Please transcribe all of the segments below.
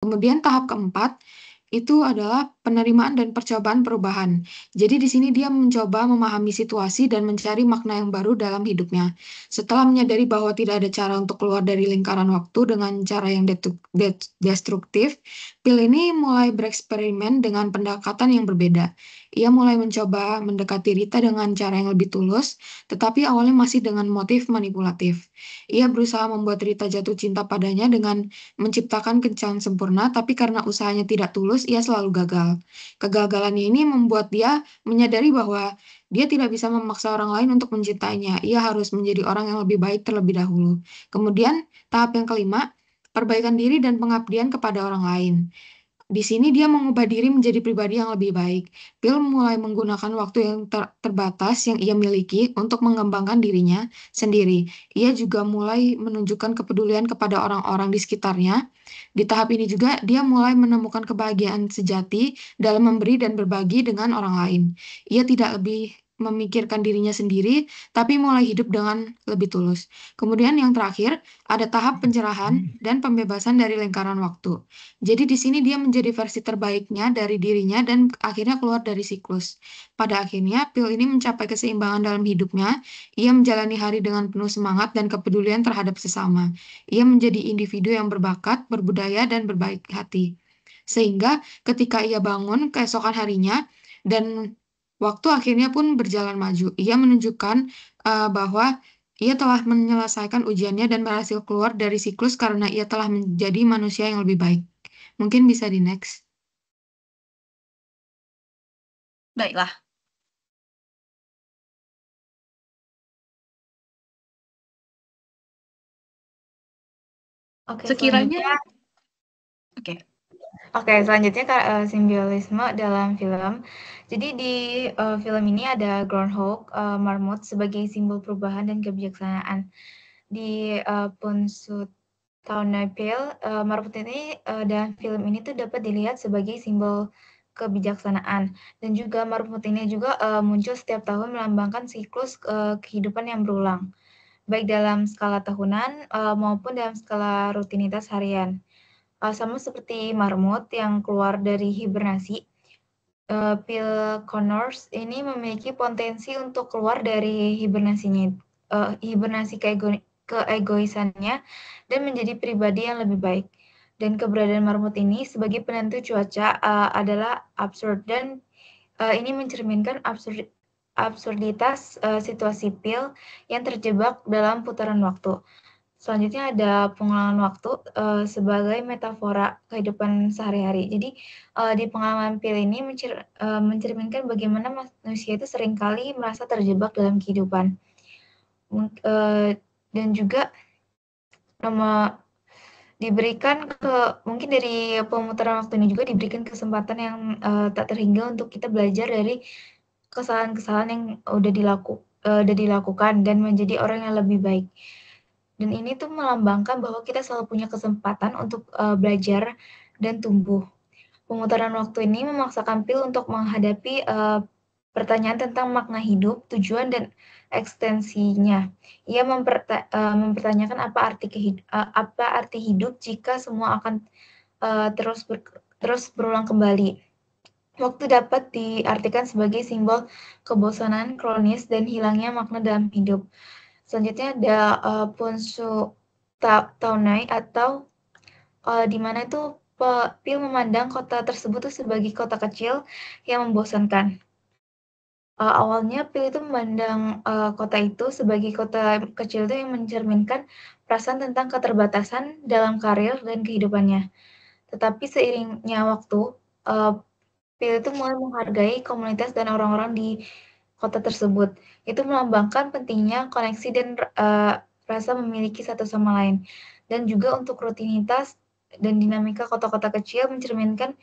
Kemudian tahap keempat itu adalah penerimaan dan percobaan perubahan. Jadi di sini dia mencoba memahami situasi dan mencari makna yang baru dalam hidupnya. Setelah menyadari bahwa tidak ada cara untuk keluar dari lingkaran waktu dengan cara yang destruktif, Phil ini mulai bereksperimen dengan pendekatan yang berbeda. Ia mulai mencoba mendekati Rita dengan cara yang lebih tulus, tetapi awalnya masih dengan motif manipulatif. Ia berusaha membuat Rita jatuh cinta padanya dengan menciptakan kencan sempurna, tapi karena usahanya tidak tulus, ia selalu gagal. Kegagalannya ini membuat dia menyadari bahwa dia tidak bisa memaksa orang lain untuk mencintainya. Ia harus menjadi orang yang lebih baik terlebih dahulu. Kemudian, tahap yang kelima, perbaikan diri dan pengabdian kepada orang lain. Di sini dia mengubah diri menjadi pribadi yang lebih baik. Bill mulai menggunakan waktu yang terbatas yang ia miliki untuk mengembangkan dirinya sendiri. Ia juga mulai menunjukkan kepedulian kepada orang-orang di sekitarnya. Di tahap ini juga dia mulai menemukan kebahagiaan sejati dalam memberi dan berbagi dengan orang lain. Ia tidak lebih memikirkan dirinya sendiri, tapi mulai hidup dengan lebih tulus. Kemudian yang terakhir, ada tahap pencerahan dan pembebasan dari lingkaran waktu. Jadi di sini dia menjadi versi terbaiknya dari dirinya dan akhirnya keluar dari siklus. Pada akhirnya, Phil ini mencapai keseimbangan dalam hidupnya. Ia menjalani hari dengan penuh semangat dan kepedulian terhadap sesama. Ia menjadi individu yang berbakat, berbudaya, dan berbaik hati. Sehingga ketika ia bangun keesokan harinya dan waktu akhirnya pun berjalan maju, ia menunjukkan bahwa ia telah menyelesaikan ujiannya dan berhasil keluar dari siklus karena ia telah menjadi manusia yang lebih baik. Mungkin bisa di next. Baiklah. Oke, Sekiranya, selanjutnya. oke. Oke, selanjutnya simbiolisme dalam film. Jadi di film ini ada groundhog, marmut sebagai simbol perubahan dan kebijaksanaan. Di Punxsutawney Phil, marmut ini dalam film ini tuh dapat dilihat sebagai simbol kebijaksanaan. Dan juga marmut ini juga muncul setiap tahun melambangkan siklus kehidupan yang berulang, baik dalam skala tahunan maupun dalam skala rutinitas harian. Sama seperti marmut yang keluar dari hibernasi, Phil Connors ini memiliki potensi untuk keluar dari hibernasi keegoisannya dan menjadi pribadi yang lebih baik. Dan keberadaan marmut ini sebagai penentu cuaca adalah absurd dan ini mencerminkan absurditas situasi Phil yang terjebak dalam putaran waktu. Selanjutnya ada pengulangan waktu sebagai metafora kehidupan sehari-hari. Jadi di pengalaman Phil ini mencerminkan bagaimana manusia itu seringkali merasa terjebak dalam kehidupan. Dan juga mungkin dari pemutaran waktu ini juga diberikan kesempatan yang tak terhingga untuk kita belajar dari kesalahan-kesalahan yang udah dilakukan dan menjadi orang yang lebih baik. Dan ini tuh melambangkan bahwa kita selalu punya kesempatan untuk belajar dan tumbuh. Pemutaran waktu ini memaksakan Phil untuk menghadapi pertanyaan tentang makna hidup, tujuan, dan ekstensinya. Ia mempertanyakan apa arti hidup jika semua akan terus berulang kembali. Waktu dapat diartikan sebagai simbol kebosanan kronis dan hilangnya makna dalam hidup. Selanjutnya ada Punxsutawney atau di mana itu Phil memandang kota tersebut tuh sebagai kota kecil yang membosankan. Awalnya Phil itu memandang kota itu sebagai kota kecil itu yang mencerminkan perasaan tentang keterbatasan dalam karir dan kehidupannya. Tetapi seiringnya waktu, Phil itu mulai menghargai komunitas dan orang-orang di kota tersebut. Itu melambangkan pentingnya koneksi dan rasa memiliki satu sama lain. Dan juga untuk rutinitas dan dinamika kota-kota kecil mencerminkan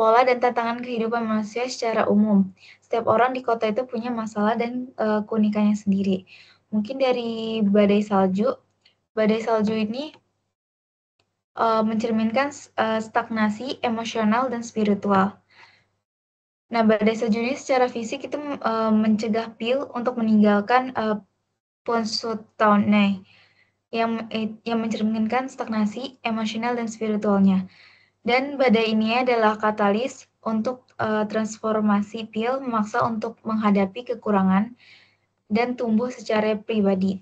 pola dan tantangan kehidupan manusia secara umum. Setiap orang di kota itu punya masalah dan keunikannya sendiri. Mungkin dari badai salju. Badai salju ini mencerminkan stagnasi emosional dan spiritual. Nah, badai salju ini secara fisik itu mencegah Phil untuk meninggalkan Punxsutawney yang mencerminkan stagnasi emosional dan spiritualnya. Dan badai ini adalah katalis untuk transformasi Pil memaksa untuk menghadapi kekurangan dan tumbuh secara pribadi.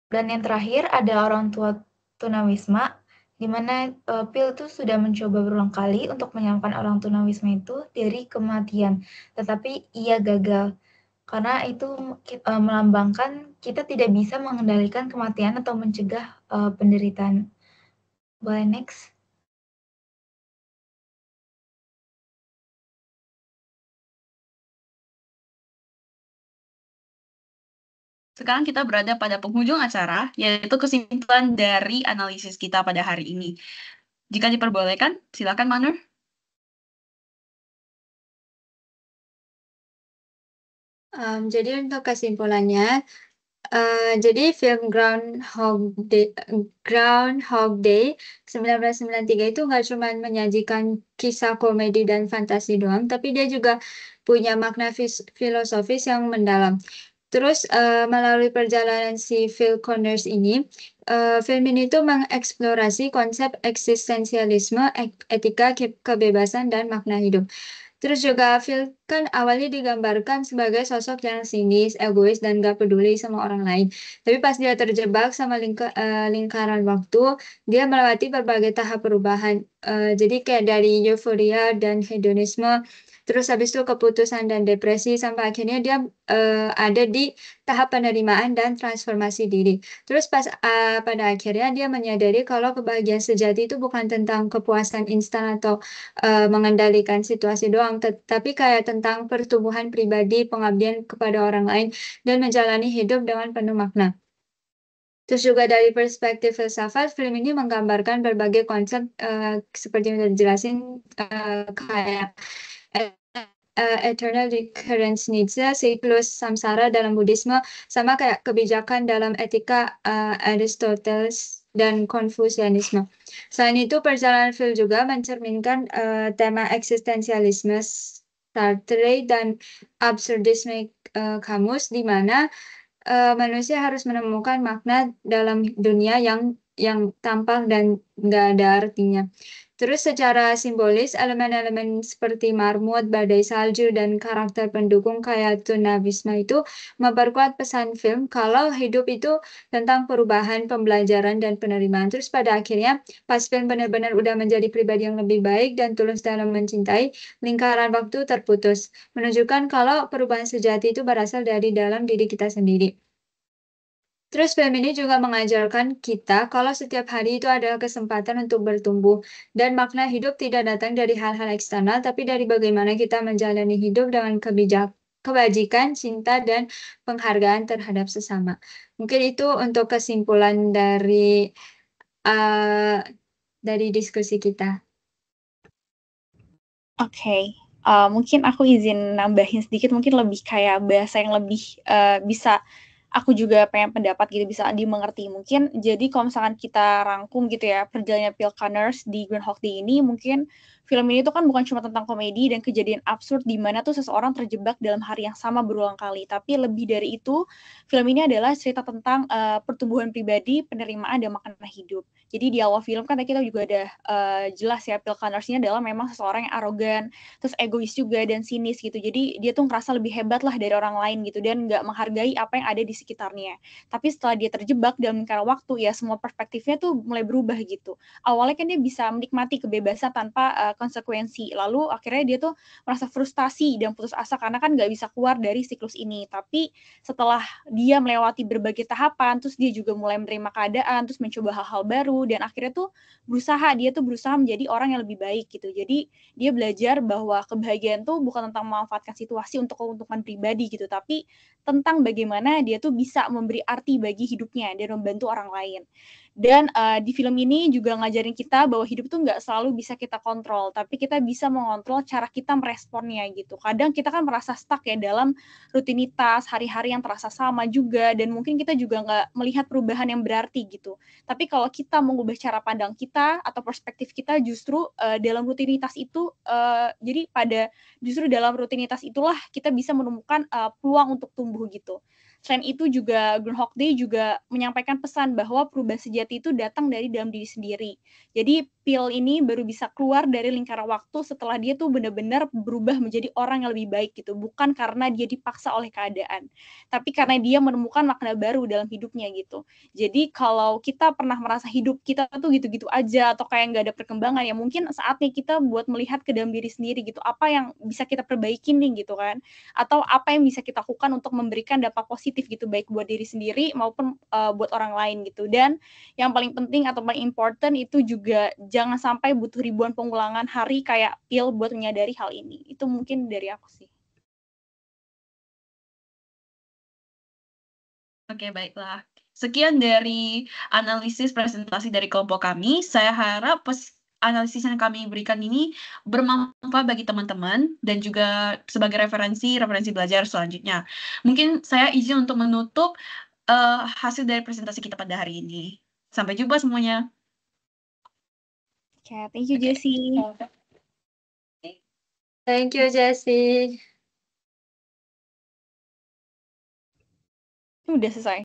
Dan yang terakhir ada orang tua tunawisma, di mana Pil itu sudah mencoba berulang kali untuk menyelamatkan orang tunawisma itu dari kematian, tetapi ia gagal. Karena itu melambangkan kita tidak bisa mengendalikan kematian atau mencegah penderitaan. Boleh next? Sekarang kita berada pada penghujung acara, yaitu kesimpulan dari analisis kita pada hari ini. Jika diperbolehkan, silakan Manur. Jadi untuk kesimpulannya, jadi film Groundhog Day 1993 itu nggak cuma menyajikan kisah komedi dan fantasi doang, tapi dia juga punya makna filosofis yang mendalam. Terus melalui perjalanan si Phil Connors ini, film ini tuh mengeksplorasi konsep eksistensialisme, etika, kebebasan, dan makna hidup. Terus juga Phil kan awalnya digambarkan sebagai sosok yang sinis, egois, dan gak peduli sama orang lain. Tapi pas dia terjebak sama lingkaran waktu, dia melewati berbagai tahap perubahan. Jadi kayak dari euforia dan hedonisme, terus habis itu keputusan dan depresi, sampai akhirnya dia ada di tahap penerimaan dan transformasi diri. Terus pada akhirnya dia menyadari kalau kebahagiaan sejati itu bukan tentang kepuasan instan atau mengendalikan situasi doang, tapi kayak tentang pertumbuhan pribadi, pengabdian kepada orang lain, dan menjalani hidup dengan penuh makna. Terus juga dari perspektif filsafat, film ini menggambarkan berbagai konsep seperti yang sudah dijelasin, kayak eternal recurrence needs, siklus samsara dalam Buddhisme, sama kayak kebijakan dalam etika Aristoteles dan Konfusianisme. Selain itu, perjalanan Phil juga mencerminkan tema eksistensialisme Sartre dan absurdisme Camus, di mana manusia harus menemukan makna dalam dunia yang tampak dan nggak ada artinya. Terus secara simbolis, elemen-elemen seperti marmut, badai salju, dan karakter pendukung kayak tunawisma itu memperkuat pesan film kalau hidup itu tentang perubahan, pembelajaran, dan penerimaan. Terus pada akhirnya, pas film benar-benar udah menjadi pribadi yang lebih baik dan tulus dalam mencintai, lingkaran waktu terputus, menunjukkan kalau perubahan sejati itu berasal dari dalam diri kita sendiri. Terus film ini juga mengajarkan kita kalau setiap hari itu adalah kesempatan untuk bertumbuh dan makna hidup tidak datang dari hal-hal eksternal tapi dari bagaimana kita menjalani hidup dengan kebajikan, cinta, dan penghargaan terhadap sesama. Mungkin itu untuk kesimpulan dari diskusi kita. Oke, mungkin aku izin nambahin sedikit, mungkin lebih kayak bahasa yang lebih bisa aku juga pengen pendapat gitu, bisa dimengerti. Mungkin jadi kalau misalkan kita rangkum gitu ya, perjalanannya Phil Connors di Groundhog Day ini, mungkin film ini tuh kan bukan cuma tentang komedi dan kejadian absurd di mana tuh seseorang terjebak dalam hari yang sama berulang kali, tapi lebih dari itu, film ini adalah cerita tentang pertumbuhan pribadi, penerimaan, dan makna hidup. Jadi di awal film kan kita juga ada jelas ya, Phil Connors ini adalah memang seseorang yang arogan, terus egois juga dan sinis gitu. Jadi dia tuh ngerasa lebih hebat lah dari orang lain gitu dan nggak menghargai apa yang ada di sekitarnya. Tapi setelah dia terjebak dalam lingkaran waktu, ya semua perspektifnya tuh mulai berubah gitu. Awalnya kan dia bisa menikmati kebebasan tanpa konsekuensi. Lalu akhirnya dia tuh merasa frustasi dan putus asa karena kan nggak bisa keluar dari siklus ini. Tapi setelah dia melewati berbagai tahapan, terus dia juga mulai menerima keadaan, terus mencoba hal-hal baru, dan akhirnya tuh dia tuh berusaha menjadi orang yang lebih baik gitu. Jadi dia belajar bahwa kebahagiaan tuh bukan tentang memanfaatkan situasi untuk keuntungan pribadi gitu, tapi tentang bagaimana dia tuh bisa memberi arti bagi hidupnya dan membantu orang lain. Dan di film ini juga ngajarin kita bahwa hidup tuh nggak selalu bisa kita kontrol, tapi kita bisa mengontrol cara kita meresponnya gitu. Kadang kita kan merasa stuck ya dalam rutinitas hari-hari yang terasa sama juga, dan mungkin kita juga nggak melihat perubahan yang berarti gitu. Tapi kalau kita mengubah cara pandang kita atau perspektif kita, justru dalam rutinitas itu, justru dalam rutinitas itulah kita bisa menemukan peluang untuk tumbuh gitu. Selain itu juga Groundhog Day juga menyampaikan pesan bahwa perubahan sejati itu datang dari dalam diri sendiri. Jadi Phil ini baru bisa keluar dari lingkaran waktu setelah dia tuh benar-benar berubah menjadi orang yang lebih baik gitu. Bukan karena dia dipaksa oleh keadaan, tapi karena dia menemukan makna baru dalam hidupnya gitu. Jadi kalau kita pernah merasa hidup kita tuh gitu-gitu aja atau kayak nggak ada perkembangan, ya mungkin saatnya kita buat melihat ke dalam diri sendiri gitu. Apa yang bisa kita perbaiki nih gitu kan. Atau apa yang bisa kita lakukan untuk memberikan dampak positif gitu, baik buat diri sendiri maupun buat orang lain gitu. Dan yang paling penting atau paling important itu juga jangan sampai butuh ribuan pengulangan hari kayak Phil buat menyadari hal ini. Itu mungkin dari aku sih. Oke, baiklah. Sekian dari analisis presentasi dari kelompok kami. Saya harap analisis yang kami berikan ini bermanfaat bagi teman-teman dan juga sebagai referensi belajar selanjutnya. Mungkin saya izin untuk menutup hasil dari presentasi kita pada hari ini. Sampai jumpa semuanya. Oke, thank you Oke. Jessie. Thank you, Jessie. Udah selesai.